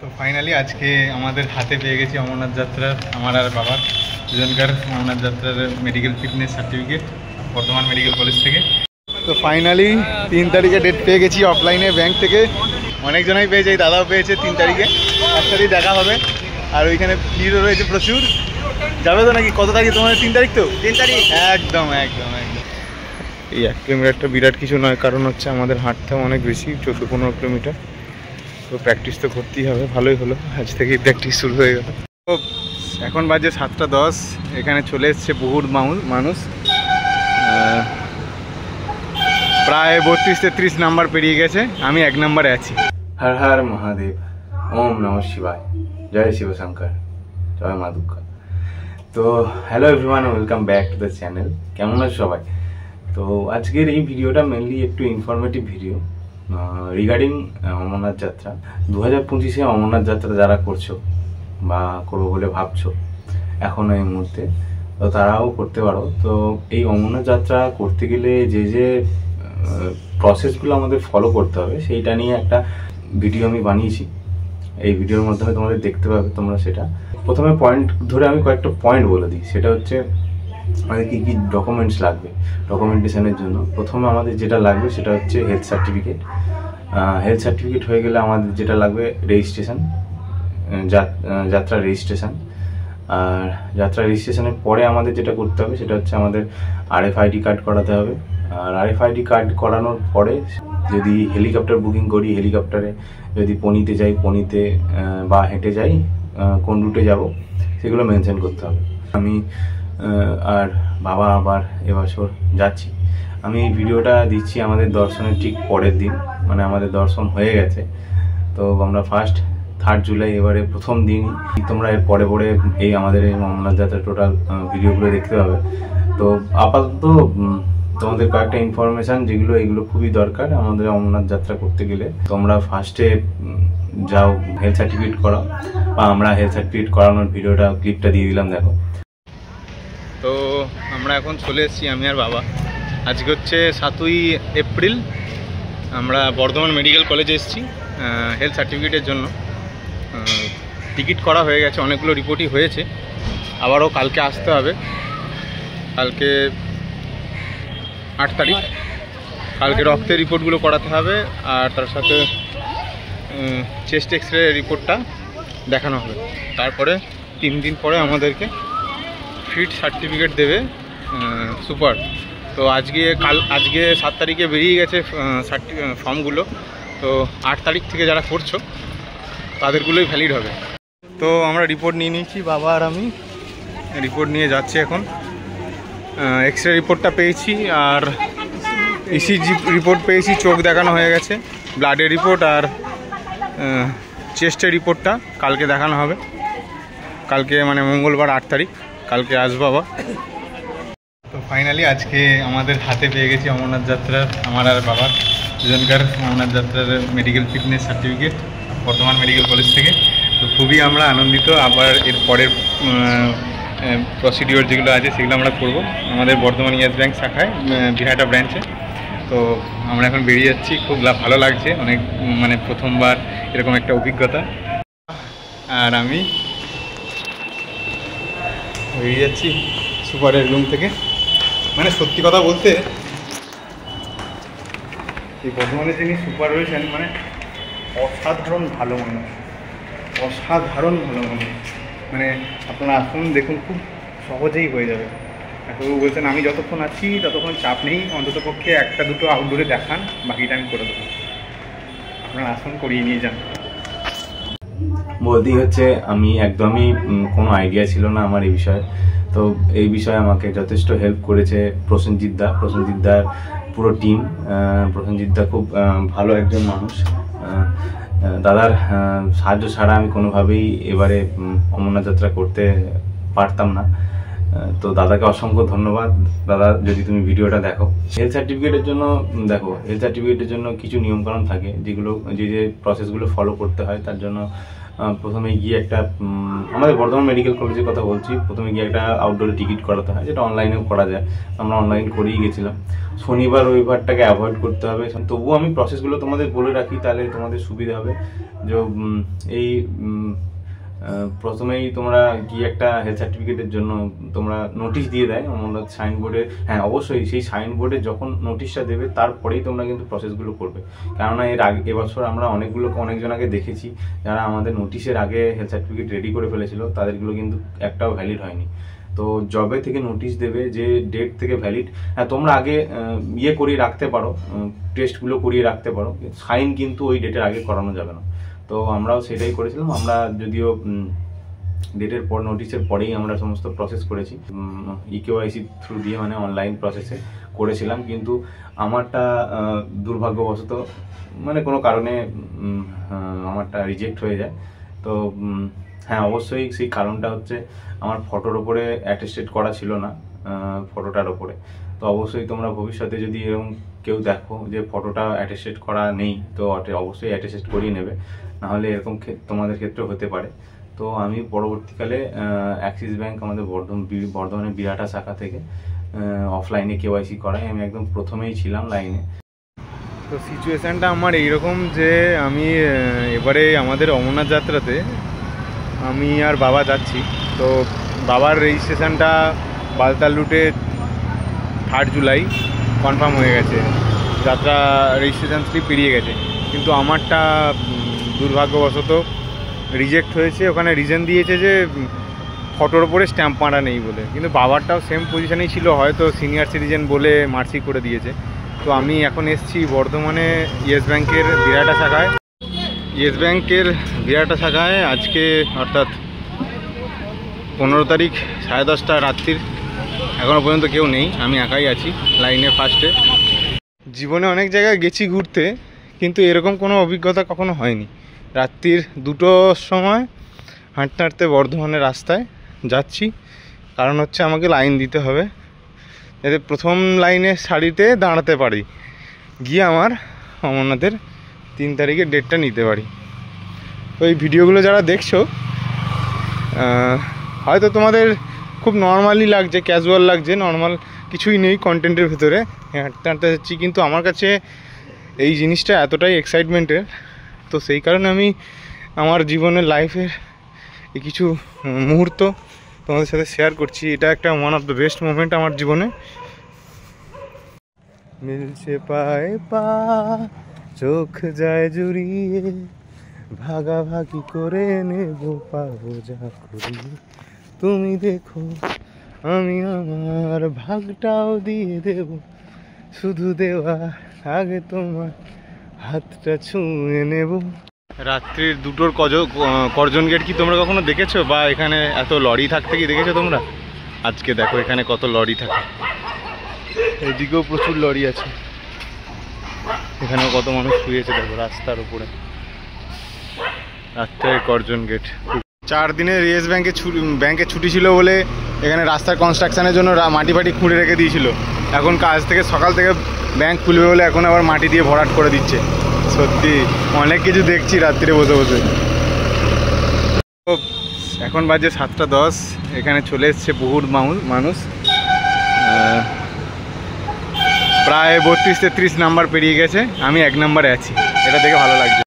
তো ফাইনালি আজকে আমাদের হাতে পেয়ে গেছি অমরনাথ যাত্রার আমার আর বাবার দুজনকার অমরনাথ যাত্রার medical fitness certificate Bardhaman medical college থেকে। তো ফাইনালি 3 তারিখে ডেট পেয়ে গেছি অফলাইনে ব্যাংক থেকে। অনেকজনই পেয়েছে, এই দাদাও পেয়েছে 3 তারিখে। একসাথেই দেখা হবে। আর ওইখানে ভিড়ও রয়েছে প্রচুর। যাবে তো নাকি? কত তারিখে তোমাদের? 3 তারিখ তো? 3 তারিখ একদম একদম একদম। এই 1 কিলোমিটারটা বিরাট কিছু নয়, কারণ হচ্ছে আমাদের হাঁটতেও অনেক বেশি, 14-15 কিলোমিটার। তো প্র্যাকটিস তো করতেই হবে। ভালোই হলো, আজ থেকেই প্র্যাকটিস শুরু হয়ে গেল। তো এখন বাজে 7:10। এখানে চলে এসছে বহু মানুষ। প্রায় 32-33 নাম্বার পেরিয়ে গেছে, আমি 1 নাম্বারে আছি। হর হর মহাদেব, ওম নমঃ শিবায়, জয় শিবশঙ্কর, জয় মা দুর্গা। তো hello everyone, welcome back to the channel. কেমন আছো সবাই? তো আজকের এই ভিডিওটা মেনলি একটু ইনফরমেটিভ ভিডিও রিগার্ডিং অমরনাথ যাত্রা 2025-এ। অমরনাথ যাত্রা যারা করছো বা করবো বলে ভাবছো এখন এই মুহূর্তে, তো তারাও করতে পারো। তো এই অমরনাথ যাত্রা করতে গেলে যে যে প্রসেসগুলো আমাদের ফলো করতে হবে সেইটা নিয়ে একটা ভিডিও আমি বানিয়েছি। এই ভিডিওর মাধ্যমে তোমাদের দেখতে পাবে তোমরা সেটা। প্রথমে পয়েন্ট ধরে আমি কয়েকটা পয়েন্ট বলে দিই। সেটা হচ্ছে আমাদের কী কী ডকুমেন্টস লাগবে ডকুমেন্টেশনের জন্য। প্রথমে আমাদের যেটা লাগবে সেটা হচ্ছে হেলথ সার্টিফিকেট। হেলথ সার্টিফিকেট হয়ে গেলে আমাদের যেটা লাগবে রেজিস্ট্রেশন, যাত্রা রেজিস্ট্রেশন। আর যাত্রা রেজিস্ট্রেশনের পরে আমাদের যেটা করতে হবে সেটা হচ্ছে আমাদের RFID কার্ড করাতে হবে। আর RFID কার্ড করানোর পরে যদি হেলিকপ্টার বুকিং করি, হেলিকপ্টারে যদি পনিতে যাই, পনিতে বা হেঁটে যাই, কোন রুটে যাব সেগুলো মেনশন করতে হবে। আমি আর বাবা আবার এবছর যাচ্ছি। আমি এই ভিডিওটা দিচ্ছি আমাদের দর্শনের ঠিক পরের দিন, মানে আমাদের দর্শন হয়ে গেছে। তো আমরা 3 জুলাই এবারে প্রথম দিন। তোমরা এর পরে পরে এই আমাদের এই অমরনাথ যাত্রার টোটাল ভিডিওগুলো দেখতে পাবে। তো আপাতত তোমাদের কয়েকটা ইনফরমেশান যেগুলো এগুলো খুবই দরকার আমাদের অমরনাথ যাত্রা করতে গেলে। তোমরা ফার্স্টে যাও হেলথ সার্টিফিকেট করাও, বা আমরা হেলথ সার্টিফিকেট করানোর ভিডিওটা ক্লিপটা দিয়ে দিলাম, দেখো। তো আমরা এখন চলে এসেছি, আমি আর বাবা। আজকে হচ্ছে 7ই এপ্রিল। আমরা বর্ধমান মেডিকেল কলেজে এসেছি হেলথ সার্টিফিকেটের জন্য। টিকিট করা হয়ে গেছে, অনেকগুলো রিপোর্টই হয়েছে। আবারও কালকে আসতে হবে। কালকে 8 তারিখ। কালকে রক্তের রিপোর্টগুলো করাতে হবে, আর তার সাথে চেস্ট এক্সরে রিপোর্টটা দেখানো হবে। তারপরে 3 দিন পরে আমাদেরকে ফিট সার্টিফিকেট দেবে সুপার। তো আজকে 7 তারিখে বেরিয়ে গেছে ফর্মগুলো। তো 8 তারিখ থেকে যারা করছো তাদেরগুলোই ভ্যালিড হবে। তো আমরা রিপোর্ট নিয়ে নিয়েছি, বাবা আর আমি রিপোর্ট নিয়ে যাচ্ছি এখন। এক্সরে রিপোর্টটা পেয়েছি, আর ECG রিপোর্ট পেয়েছি, চোখ দেখানো হয়ে গেছে। ব্লাডের রিপোর্ট আর চেস্টের রিপোর্টটা কালকে দেখানো হবে। কালকে মানে মঙ্গলবার 8 তারিখ, কালকে আসবো আবার। তো ফাইনালি আজকে আমাদের হাতে পেয়ে গেছি অমরনাথ যাত্রার আমার আর বাবার দুজনকার অমরনাথ যাত্রার medical fitness certificate Bardhaman medical college থেকে। তো খুবই আমরা আনন্দিত। আবার এর পরের প্রসিডিওর যেগুলো আছে সেগুলো আমরা করব আমাদের বর্ধমান ইয়েস ব্যাংক শাখায়, বিহাটা ব্রাঞ্চে। তো আমরা এখন বেরিয়ে যাচ্ছি, খুব ভালো লাগছে। অনেক মানে প্রথমবার এরকম একটা অভিজ্ঞতা। আর আমি বেরিয়ে যাচ্ছি সুপারের রুম থেকে। মানে সত্যি কথা বলতে এই বর্ধমানে যিনি সুপার রয়েছেন, মানে অসাধারণ ভালো মানুষ, অসাধারণ ভালো মানুষ। মানে আপনারা আসুন, দেখুন, খুব সহজেই হয়ে যাবে। ডাক্তারবাবু বলছেন আমি যতক্ষণ আছি ততক্ষণ চাপ নেই, অন্তত পক্ষে 1-2 আউটডোরে দেখান, বাকিটা আমি করে দেবো। আপনারা আসুন, করিয়ে নিয়ে যান। বলতেই হচ্ছে আমি একদমই কোনো আইডিয়া ছিল না আমার এই বিষয়ে। তো এই বিষয়ে আমাকে যথেষ্ট হেল্প করেছে প্রসেনজিৎদার পুরো টিম। প্রসেনজিৎদা খুব ভালো একজন মানুষ। দাদার সাহায্য ছাড়া আমি কোনোভাবেই এবারে অমরনাথ যাত্রা করতে পারতাম না। তো দাদাকে অসংখ্য ধন্যবাদ। দাদা, যদি তুমি ভিডিওটা দেখো। হেলথ সার্টিফিকেটের জন্য হেলথ সার্টিফিকেটের জন্য কিছু নিয়মকানুন থাকে, যেগুলো যে প্রসেসগুলো ফলো করতে হয়। তার জন্য প্রথমে গিয়ে একটা আমাদের বর্ধমান মেডিকেল কলেজের কথা বলছি, প্রথমে গিয়ে একটা আউটডোরে টিকিট করাতে হয়, যেটা অনলাইনেও করা যায়। আমরা অনলাইন করেই গেছিলাম। শনিবার রবিবারটাকে অ্যাভয়েড করতে হবে। তবুও আমি প্রসেসগুলো তোমাদের বলে রাখি, তাহলে তোমাদের সুবিধা হবে। যে এই প্রথমেই তোমরা গিয়ে একটা হেলথ সার্টিফিকেটের জন্য তোমরা নোটিশ দিয়ে দেয় আমরা সাইনবোর্ডে। হ্যাঁ, অবশ্যই সেই সাইনবোর্ডে যখন নোটিশটা দেবে তারপরেই তোমরা কিন্তু প্রসেসগুলো করবে। কেননা এর আগে এবছর আমরা অনেকজনকে দেখেছি যারা আমাদের নোটিশের আগে হেলথ সার্টিফিকেট রেডি করে ফেলেছিল, তাদেরগুলো কিন্তু একটাও ভ্যালিড হয়নি। তো জবে থেকে নোটিশ দেবে যে ডেট থেকে ভ্যালিড। হ্যাঁ, তোমরা আগে করিয়ে রাখতে পারো, টেস্টগুলো করিয়ে রাখতে পারো, সাইন কিন্তু ওই ডেটের আগে করানো যাবে না। তো আমরাও সেটাই করেছিলাম। আমরা যদিও ডেটের পর নোটিশের পরেই আমরা সমস্ত প্রসেস করেছি, ইকেওয়াইসি থ্রু দিয়ে, মানে অনলাইন প্রসেসে করেছিলাম। কিন্তু আমারটা দুর্ভাগ্যবশত মানে কোনো কারণে আমারটা রিজেক্ট হয়ে যায়। তো হ্যাঁ, অবশ্যই সেই কারণটা হচ্ছে আমার ফটোর ওপরে অ্যাটেস্টেড করা ছিল না, ফটোটার ওপরে। তো অবশ্যই তোমরা ভবিষ্যতে যদি এরকম কেউ দেখো যে ফটোটা অ্যাটেস্টেড করা নেই, তো অবশ্যই অ্যাটেস্টেড করিয়ে নেবে, নাহলে এরকম তোমাদের ক্ষেত্রে হতে পারে। তো আমি পরবর্তীকালে অ্যাক্সিস ব্যাংক আমাদের বর্ধমানের বিরাটা শাখা থেকে অফলাইনে কেওয়াইসি করাই। আমি একদম প্রথমেই ছিলাম লাইনে। তো সিচুয়েশানটা আমার এইরকম যে আমি এবারে আমাদের অমরনাথ যাত্রাতে আমি আর বাবা যাচ্ছি। তো বাবার রেজিস্ট্রেশনটা বালতাল রুটে 3 জুলাই কনফার্ম হয়ে গেছে, যাত্রা রেজিস্ট্রেশন স্লিপ পেরিয়ে গেছে। কিন্তু আমারটা দুর্ভাগ্যবশত রিজেক্ট হয়েছে। ওখানে রিজন দিয়েছে যে ফটোর ওপরে স্ট্যাম্প মারা নেই বলে, কিন্তু বাবারটাও সেম পজিশনেই ছিল, হয়তো সিনিয়র সিটিজেন বলে মার্সি করে দিয়েছে। তো আমি এখন এসেছি বর্ধমানে ইয়েস ব্যাংকের বিরাটা শাখায়। ইয়েস ব্যাংকের বিরাটা শাখায় আজকে অর্থাৎ 15 তারিখ 10:30 রাত্রির, এখনও পর্যন্ত কেউ নেই, আমি একাই আছি লাইনে ফার্স্টে। জীবনে অনেক জায়গায় গেছি ঘুরতে, কিন্তু এরকম কোনো অভিজ্ঞতা কখনো হয়নি। রাত্রির 2টোর সময় হাঁটতে হাঁটতে বর্ধমানের রাস্তায় যাচ্ছি, কারণ হচ্ছে আমাকে লাইন দিতে হবে, যাতে প্রথম লাইনের সারিতে দাঁড়াতে পারি, গিয়ে আমার অমরনাথের 3 তারিখের ডেটটা নিতে পারি। তো এই ভিডিওগুলো যারা দেখছো, হয়তো তোমাদের খুব নর্মালি লাগছে, ক্যাজুয়াল লাগছে, নর্মাল কিছুই নেই কন্টেন্টের ভেতরে, হাঁটতে হাঁটতে যাচ্ছি। কিন্তু আমার কাছে এই জিনিসটা এতটাই এক্সাইটমেন্টের, তো সেই কারণে আমি আমার জীবনের লাইফের এই কিছু মুহূর্ত তোমাদের সাথে শেয়ার করছি। এটা একটা one of the best moment আমার জীবনে। মিলছে পায়ে পা, চোখ যায় জুড়িয়ে, ভাগাভাগি করে নেব পাবো যা করি। তুমি দেখো আমি আমার ভাগটাও দিয়ে দেব, শুধু দেওয়া আগে তোমার হাতটা ছুঁয়ে নেব। রাত্রির 2টোর করজন গেট কি তোমরা কখনো দেখেছো? বা এখানে এত লরি থাকতে কি দেখেছো তোমরা? আজকে দেখো এখানে কত লরি থাকে, এদিকেও প্রচুর লরি আছে, এখানেও কত মানুষ শুয়েছে দেখো রাস্তার উপরে। রাত্রের করজন গেট। 4 দিনের ইয়েস ব্যাংকে ছুটি ছিল বলে এখানে রাস্তার কনস্ট্রাকশনের জন্য মাটি ফাটি খুঁড়ে রেখে দিয়েছিল। এখন কাজ থেকে সকাল থেকে ব্যাংক খুলবে বলে এখন আবার মাটি দিয়ে ভরাট করে দিচ্ছে। সত্যি অনেক কিছু দেখছি রাত্রিরে বসে বসে। এখন বাজে 7:10, এখানে চলে এসছে বহুত মানুষ, প্রায় 32-33 নাম্বার পেরিয়ে গেছে, আমি 1 নাম্বারে আছি, এটা দেখে ভালো লাগছে।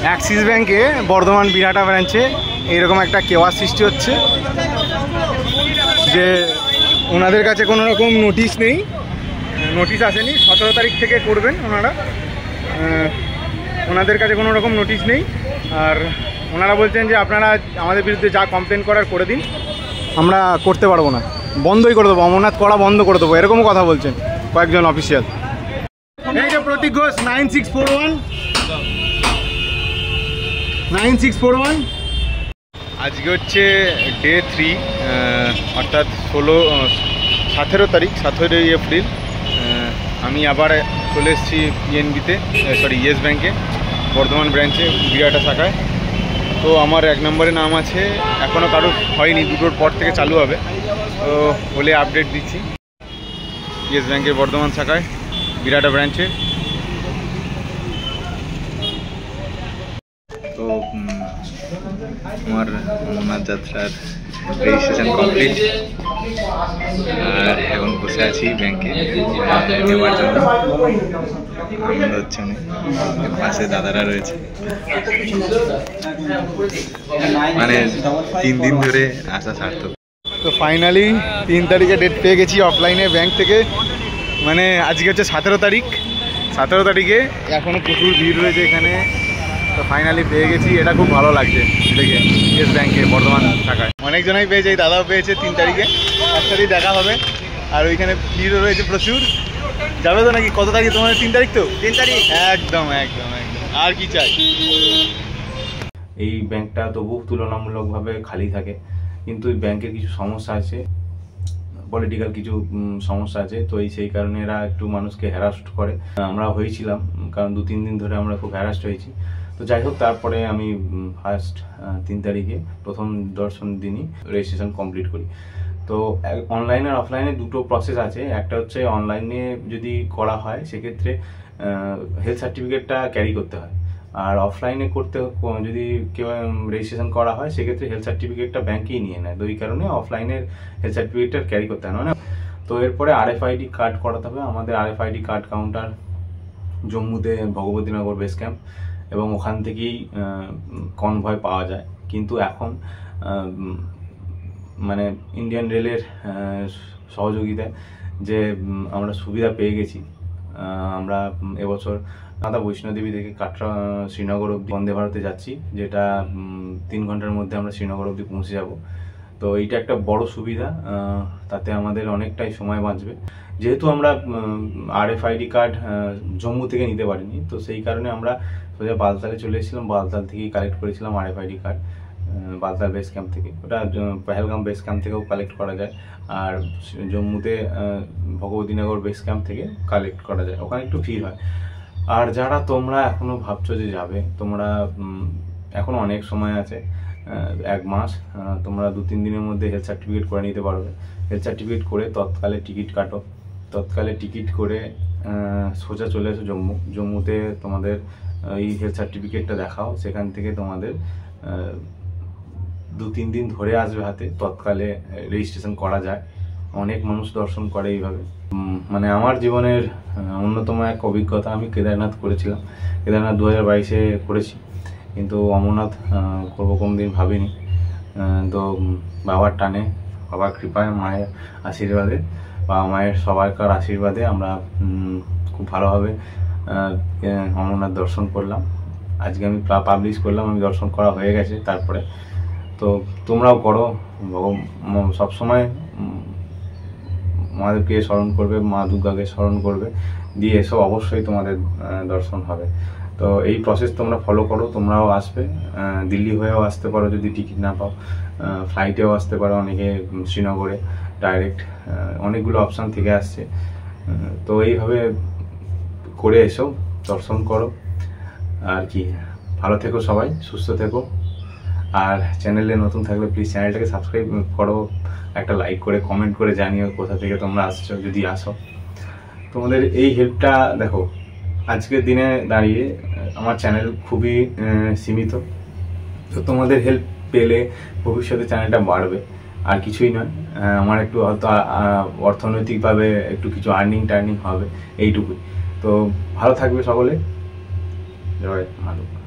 অ্যাক্সিস ব্যাংকে বর্ধমান বিরাটা ব্রাঞ্চে এইরকম একটা কেওয়াস সৃষ্টি হচ্ছে যে ওনাদের কাছে কোনো রকম নোটিশ নেই, নোটিশ আসেনি, 17 তারিখ থেকে করবেন ওনারা, ওনাদের কাছে কোনো রকম নোটিশ নেই। আর ওনারা বলছেন যে আপনারা আমাদের বিরুদ্ধে যা কমপ্লেন করার করে দিন, আমরা করতে পারবো না, বন্ধই করে দেবো, অমরনাথ করা বন্ধ করে দেবো, এরকমও কথা বলছেন কয়েকজন অফিসিয়াল। এই যে প্রতীক ঘোষ 9641 আজকে হচ্ছে ডে 3, অর্থাৎ 17 তারিখ 17 এপ্রিল। আমি আবার চলে এসেছি ইয়েস ব্যাংকে বর্ধমান ব্রাঞ্চে বিরাটা শাখায়। তো আমার 1 নম্বরে নাম আছে, এখনও কারোর হয়নি, 2টোর পর থেকে চালু হবে, তো হলে আপডেট দিচ্ছি। ইয়েস ব্যাংকের বর্ধমান শাখায় বিরাটা ব্রাঞ্চে। তো আমার অমরনাথ যাত্রার রেজিস্ট্রেশন কমপ্লিট, আর এখন বসে আছি ব্যাংকে নেওয়ার জন্য। আনন্দ হচ্ছে অনেক, পাশে দাদারা রয়েছে, মানে 3 দিন ধরে আসা সার্থক। তো ফাইনালি 3 তারিখে ডেট পেয়ে গেছি অফলাইনে ব্যাংক থেকে। মানে আজকে হচ্ছে 17 তারিখ, 17 তারিখে এখনও প্রচুর ভিড় রয়েছে এখানে। তো ফাইনালি পেয়ে গেছি, এটা খুব ভালো লাগছে দেখে। ইয়েস ব্যাংকে বর্ধমান শাখায় অনেকজনাই পেয়েছে, এই দাদাও পেয়েছে 3 তারিখে, একসাথেই দেখা হবে। আর ওইখানে ভিড়ও রয়েছে প্রচুর। যাবে তো নাকি? কত তারিখ তোমার? 3 তারিখ তো? 3 তারিখ একদম একদম একদম। আর কি চাই? এই ব্যাংকটা তবু তুলনামূলকভাবে খালি থাকে, কিন্তু এই ব্যাংকের কিছু সমস্যা আছে, পলিটিক্যাল কিছু সমস্যা আছে। তো সেই কারণে এরা একটু মানুষকে হ্যারাস্ট করে। আমরা হয়েছিলাম, কারণ 2-3 দিন ধরে আমরা খুব হ্যারাস্ট হয়েছি। তো যাই হোক, তারপরে আমি ফার্স্ট 3 তারিখে প্রথম দর্শন দিনই রেজিস্ট্রেশন কমপ্লিট করি। তো অনলাইন আর অফলাইনে দুটো প্রসেস আছে। একটা হচ্ছে অনলাইনে যদি করা হয় সেক্ষেত্রে হেলথ সার্টিফিকেটটা ক্যারি করতে হয়, আর অফলাইনে করতে যদি কেউ রেজিস্ট্রেশন করা হয় সেক্ষেত্রে হেলথ সার্টিফিকেটটা ব্যাংকেই নিয়ে নেয়। তো এই কারণে অফলাইনের হেলথ সার্টিফিকেটটা ক্যারি করতে হয় না। তো এরপরে RFID কার্ড করাতে হবে। আমাদের RFID কার্ড কাউন্টার জম্মুতে ভগবতীনগর বেস ক্যাম্প, এবং ওখান থেকেই কনভয় পাওয়া যায়। কিন্তু এখন মানে ইন্ডিয়ান রেলের সহযোগিতায় যে আমরা সুবিধা পেয়ে গেছি, আমরা এবছর মাতা বৈষ্ণোদেবী থেকে কাটরা শ্রীনগর অবধি বন্দে ভারতে যাচ্ছি, যেটা 3 ঘন্টার মধ্যে আমরা শ্রীনগর অবধি পৌঁছে যাব। তো এইটা একটা বড় সুবিধা, তাতে আমাদের অনেকটাই সময় বাঁচবে। যেহেতু আমরা RFID কার্ড জম্মু থেকে নিতে পারিনি, তো সেই কারণে আমরা সোজা বালতালে চলে এসেছিলাম। বালতাল থেকেই কালেক্ট করেছিলাম RFID card, Baltal base camp থেকে। ওটা পেহেলগাম বেস ক্যাম্প থেকেও কালেক্ট করা যায়, আর জম্মুতে ভগবতীনগর বেস ক্যাম্প থেকে কালেক্ট করা যায়। ওখানে একটু ভিড় হয়। আর যারা তোমরা এখনো ভাবছো যে যাবে, তোমরা এখনো অনেক সময় আছে, 1 মাস। তোমরা 2-3 দিনের মধ্যে হেলথ সার্টিফিকেট করে নিতে পারবে। হেলথ সার্টিফিকেট করে তৎকালে টিকিট কাটো, তৎকালে টিকিট করে সোজা চলে এসো জম্মুতে তোমাদের এই হেলথ সার্টিফিকেটটা দেখাও। সেখান থেকে তোমাদের 2-3 দিন ধরে আসবে হাতে, তৎকালে রেজিস্ট্রেশন করা যায়। অনেক মানুষ দর্শন করে এইভাবে। মানে আমার জীবনের অন্যতম এক অভিজ্ঞতা। আমি কেদারনাথ করেছিলাম, কেদারনাথ 2022-এ করেছি, কিন্তু অমরনাথ করবো কোনোদিন ভাবিনি। তো বাবার টানে, বাবার কৃপায়, মায়ের আশীর্বাদে, বাবা মায়ের সবাইকার আশীর্বাদে আমরা খুব ভালোভাবে অমরনাথ দর্শন করলাম। আজকে আমি পাবলিশ করলাম, আমি দর্শন করা হয়ে গেছে। তারপরে তো তোমরাও করো, সবসময় মহাদেবকে স্মরণ করবে, মা দুর্গাকে স্মরণ করবে, দিয়ে এসো, অবশ্যই তোমাদের দর্শন হবে। তো এই প্রসেস তোমরা ফলো করো, তোমরাও আসবে। দিল্লি হয়েও আসতে পারো যদি টিকিট না পাও, ফ্লাইটেও আসতে পারো, অনেকে শ্রীনগরে ডাইরেক্ট, অনেকগুলো অপশান থেকে আসছে। তো এইভাবে করে এসো, দর্শন করো। আর কি, ভালো থেকো সবাই, সুস্থ থেকো। আর চ্যানেলে নতুন থাকলে প্লিজ চ্যানেলটাকে সাবস্ক্রাইব করো, একটা লাইক করে কমেন্ট করে জানিও কোথা থেকে তোমরা আসছো, যদি আসো। তোমাদের এই হেল্পটা দেখো, আজকের দিনে দাঁড়িয়ে আমার চ্যানেল খুবই সীমিত। তো তোমাদের হেল্প পেলে ভবিষ্যতে চ্যানেলটা বাড়বে, আর কিছুই নয়। আমার একটু হয়তো অর্থনৈতিকভাবে একটু কিছু টার্নিং হবে, এইটুকুই। তো ভালো থাকবে সকলে। জয় মা দুর্গা।